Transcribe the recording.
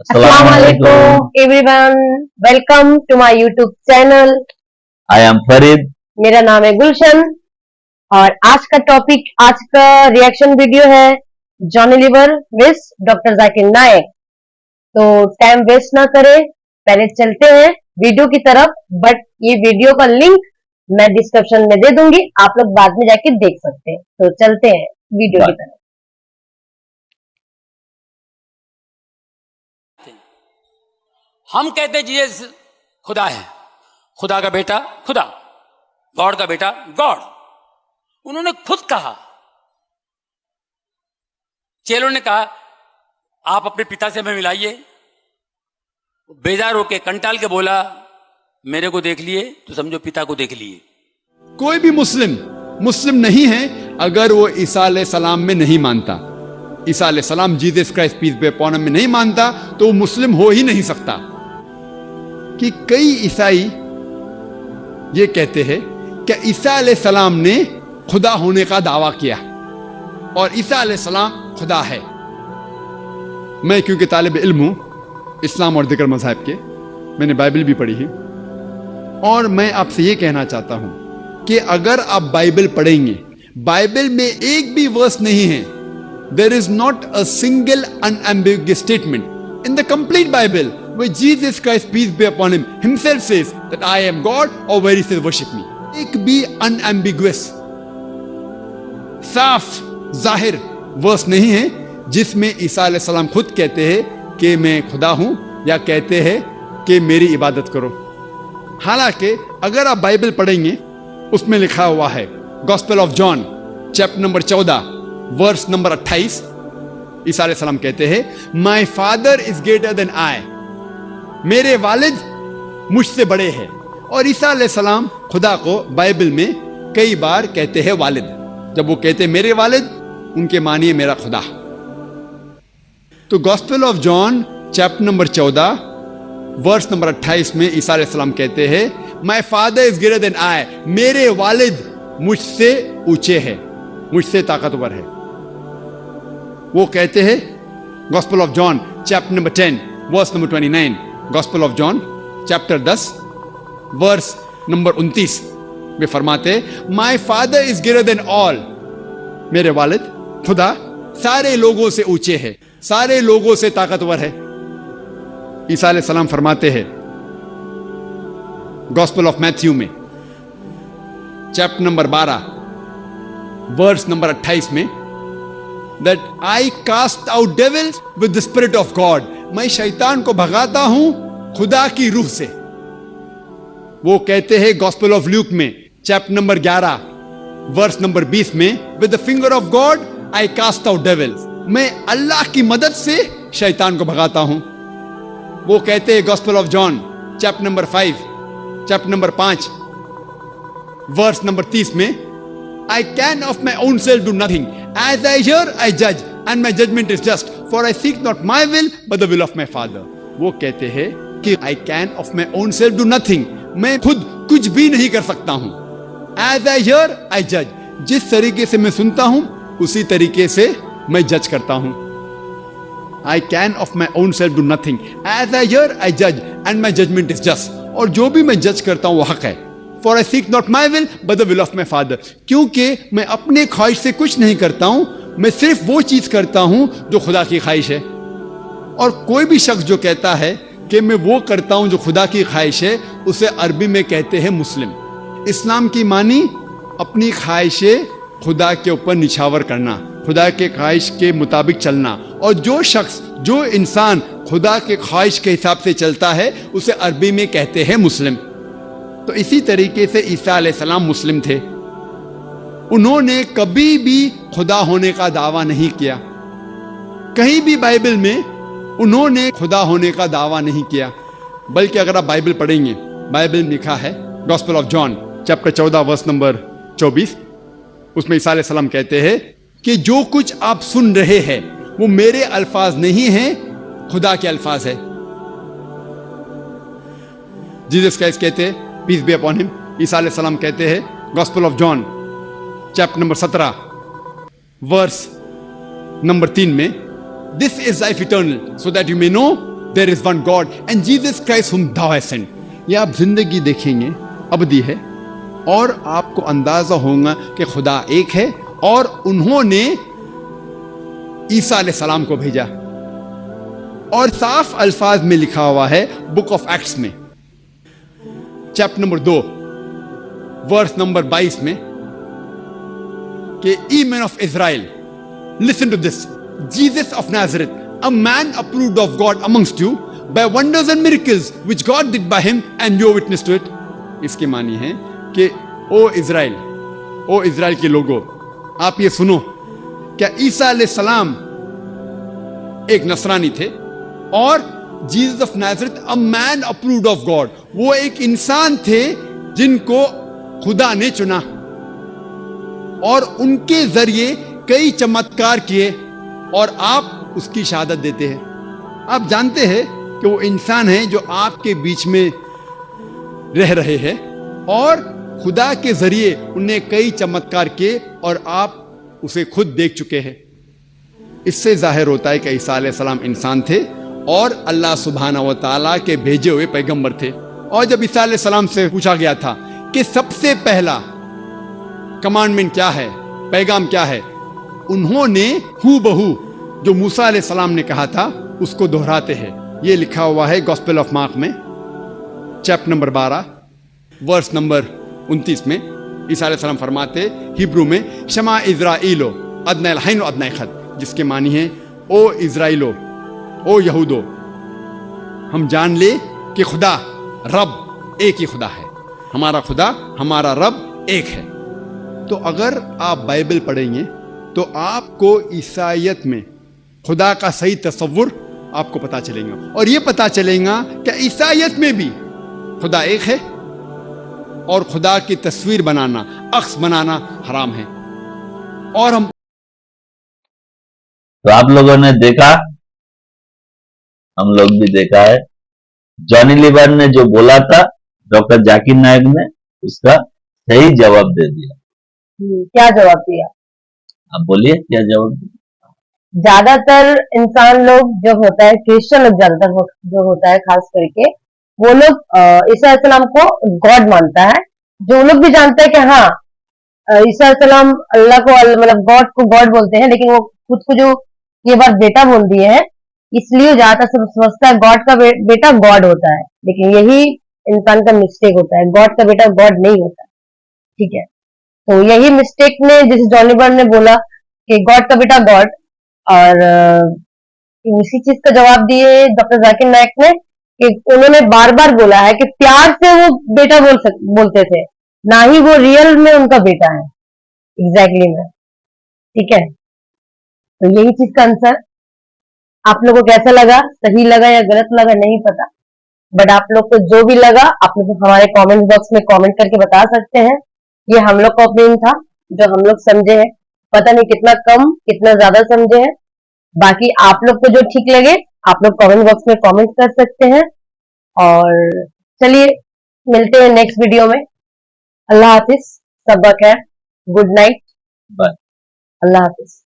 Assalamualaikum everyone, welcome to my YouTube channel. I am Farid. मेरा नाम है गुलशन और आज का रिएक्शन वीडियो है जॉनी लीवर मिस डॉक्टर जाकिर नायक। तो टाइम वेस्ट ना करें, पहले चलते हैं वीडियो की तरफ। बट ये वीडियो का लिंक मैं डिस्क्रिप्शन में दे दूंगी, आप लोग बाद में जाके देख सकते हैं। तो चलते हैं वीडियो की तरफ। हम कहते जीसस खुदा है, खुदा का बेटा खुदा, गॉड का बेटा गॉड। उन्होंने खुद कहा, चेलों ने कहा आप अपने पिता से हमें मिलाइए। बेजार होके कंटाल के बोला मेरे को देख लिए तो समझो पिता को देख लिए। कोई भी मुस्लिम नहीं है अगर वो ईसा अलैहिस्सलाम में नहीं मानता, ईसा अलैहिस्सलाम Jesus Christ peace be upon him में नहीं मानता तो वो मुस्लिम हो ही नहीं सकता। कि कई ईसाई ये कहते हैं कि ईसा अलैहिस्सलाम ने खुदा होने का दावा किया और ईसा अलैहिस्सलाम खुदा है। मैं क्योंकि तालिब इल्म हूं इस्लाम और दिगर मज़हब के, मैंने बाइबल भी पढ़ी है और मैं आपसे ये कहना चाहता हूं कि अगर आप बाइबल पढ़ेंगे, बाइबल में एक भी वर्स नहीं है, there is not a single unambiguous statement in the complete Bible where Jesus Christ peace be upon him himself says that I am God or where he says worship me। एक भी unambiguous साफ जाहिर verse नहीं है जिसमें ईसा अलैहिस्सलाम खुद कहते हैं कि मैं खुदा हूं या कहते हैं कि मेरी इबादत करो। हालांकि अगर आप बाइबल पढ़ेंगे उसमें लिखा हुआ है Gospel of John chapter number 14 verse number 28, ईसा अलैहिस्सलाम कहते हैं my father is greater than I, मेरे वालिद मुझसे बड़े हैं। और ईसा अलैहिस्सलाम खुदा को बाइबल में कई बार कहते हैं वालिद। जब वो कहते हैं मेरे वालिद, उनके मानिए मेरा खुदा। तो Gospel of John chapter number 14 verse number 28 में ईसा अलैहिस्सलाम कहते हैं my father is greater than I, मेरे वालिद मुझसे ऊंचे हैं, मुझसे ताकतवर है। वो कहते हैं gospel of John chapter number 10 verse number 29, Gospel of John chapter 10 verse number 29 में फरमाते my father is greater than all, मेरे वालिद खुदा सारे लोगों से ऊंचे हैं, सारे लोगों से ताकतवर है। ईसा अलैहिस्सलाम फरमाते हैं गॉस्पेल ऑफ मैथ्यू में चैप्टर नंबर 12 वर्स नंबर 28 में that I cast out devils with the spirit of God, मैं शैतान को भगाता हूं खुदा की रूह से। वो कहते हैं गॉस्पेल ऑफ ल्यूक में चैप्टर नंबर 11 वर्स नंबर 20 में with the finger of God I cast out devils, मैं अल्लाह की मदद से शैतान को भगाता हूं। वो कहते हैं gospel of John chapter number 5 verse number 30 में I can of my own self do nothing, as I hear I जज and my judgment is just, for I seek not my will but the will of my father. वो कहते हैं कि I can of my own self do nothing, मैं खुद कुछ भी नहीं कर सकता हूं। एज आई हियर आई जज, जिस तरीके से मैं सुनता हूं उसी तरीके से मैं जज करता हूं। I can of my own self do nothing, as I hear I जज and my judgment is just, और जो भी मैं जज करता हूं वो हक है। For I seek not my will but the will of my father, क्योंकि मैं अपने ख्वाहिश से कुछ नहीं करता हूं, मैं सिर्फ वो चीज करता हूं जो खुदा की ख्वाहिश है। और कोई भी शख्स जो कहता है कि मैं वो करता हूं जो खुदा की ख्वाहिश है, उसे अरबी में कहते हैं मुस्लिम। इस्लाम की मानी अपनी ख्वाहिशें खुदा के ऊपर निछावर करना, खुदा के ख्वाहिश के मुताबिक चलना। और जो शख्स, जो इंसान खुदा के ख्वाहिश के हिसाब से चलता है उसे अरबी में कहते हैं मुस्लिम। तो इसी तरीके से ईसा अलैहिस्सलाम मुस्लिम थे। उन्होंने कभी भी खुदा होने का दावा नहीं किया, कहीं भी बाइबल में उन्होंने खुदा होने का दावा नहीं किया। बल्कि अगर आप बाइबल पढ़ेंगे, बाइबल में लिखा है Gospel of John chapter 14 verse number 24, उसमें ईसा अलैहिस्सलाम कहते हैं कि जो कुछ आप सुन रहे हैं वो मेरे अल्फाज नहीं हैं, खुदा के अल्फाज है। जीसस क्राइस्ट कहते हैं पीस बी अपॉन हिम, ईसा अलैहिस्सलाम कहते हैं gospel of John chapter number 17 verse number 3 में this is life eternal so that you may know there is one God and Jesus Christ whom thou hast sent। ये आप जिंदगी देखेंगे अवधि है और आपको अंदाजा होगा कि खुदा एक है और उन्होंने ईसा अलैहिस्सलाम को भेजा। और साफ अल्फाज में लिखा हुआ है बुक ऑफ एक्ट्स में चैप्टर नंबर 2 वर्स नंबर 22 में कि ye man of Israel listen to this, Jesus of Nazareth a man approved of God amongst you by wonders and miracles which God did by him and you witness to it। इसके मानी है कि ओ Israel के लोगों, आप ये सुनो, क्या ईसा अलैहिस्सलाम एक नसरानी थे और Jesus of Nazareth a man approved of God, वो एक इंसान थे जिनको खुदा ने चुना और उनके जरिए कई चमत्कार किए और आप उसकी शहादत देते हैं। आप जानते हैं कि वो इंसान है जो आपके बीच में रह रहे हैं और खुदा के जरिए उन्हें कई चमत्कार किए और आप उसे खुद देख चुके हैं। इससे जाहिर होता है कि ईसा अलैहिस्सलाम इंसान थे और अल्लाह सुब्हानहू व तआला के भेजे हुए पैगंबर थे। और जब ईसा अलैहिस्सलाम से पूछा गया था कि सबसे पहला कमांडमेंट क्या है, पैगाम क्या है, उन्होंने हूबहू जो मूसा अलैहिस्सलाम ने कहा था उसको दोहराते हैं। ये लिखा हुआ है गॉस्पेल ऑफ मार्क में चैप्टर नंबर 12 वर्स नंबर 29 में। ईसा अलैहिस्सलाम फरमाते हिब्रू में शमा इज़राइलो अदनैल हैन अदनै खद, जिसके मानी है ओ इज़राइलो, ओ यहूदो, हम जान ले कि खुदा रब एक ही खुदा है, हमारा खुदा हमारा रब एक है। तो अगर आप बाइबल पढ़ेंगे तो आपको ईसाइयत में खुदा का सही तस्वुर आपको पता चलेगा और यह पता चलेगा कि ईसाइयत में भी खुदा एक है और खुदा की तस्वीर बनाना, अक्स बनाना हराम है। और हम तो आप लोगों ने देखा, हम लोग भी देखा है, जॉनी लीवर ने जो बोला था डॉक्टर जाकिर नायक ने उसका सही जवाब दे दिया। क्या जवाब दिया? आप बोलिए क्या जवाब दिया? ज्यादातर इंसान लोग जो होता है, क्रिश्चियन लोग ज्यादातर जो होता है खास करके, वो लोग ईसा अलैहिस्सलाम को गॉड मानता है। जो लोग भी जानते हैं कि हाँ ईसा अलैहिस्सलाम अल्लाह को मतलब गॉड को गॉड बोलते हैं, लेकिन वो खुद को जो ये बात बेटा बोल दिए हैं, इसलिए ज्यादातर सब समझता है गॉड का बेटा गॉड होता है। लेकिन यही इंसान का मिस्टेक होता है, गॉड का बेटा गॉड नहीं होता। ठीक है, तो यही मिस्टेक ने, जैसे जॉनी लीवर ने बोला कि गॉड का बेटा गॉड, और इसी चीज का जवाब दिए डॉक्टर जाकिर नायक ने कि उन्होंने बार बार बोला है कि प्यार से वो बेटा बोलते थे, ना ही वो रियल में उनका बेटा है एग्जैक्टली में। ठीक है, तो यही चीज का आंसर। आप लोगों को कैसा लगा, सही लगा या गलत लगा नहीं पता, बट आप लोग को जो भी लगा आप लोग हमारे कमेंट बॉक्स में कमेंट करके बता सकते हैं। ये हम लोग का ओपिनियन था जो हम लोग समझे हैं, पता नहीं कितना कम कितना ज्यादा समझे हैं। बाकी आप लोग को जो ठीक लगे आप लोग कमेंट बॉक्स में कमेंट कर सकते हैं। और चलिए मिलते हैं नेक्स्ट वीडियो में। अल्लाह हाफिज, सबका खैर, गुड नाइट, बाय। अल्लाह हाफिज।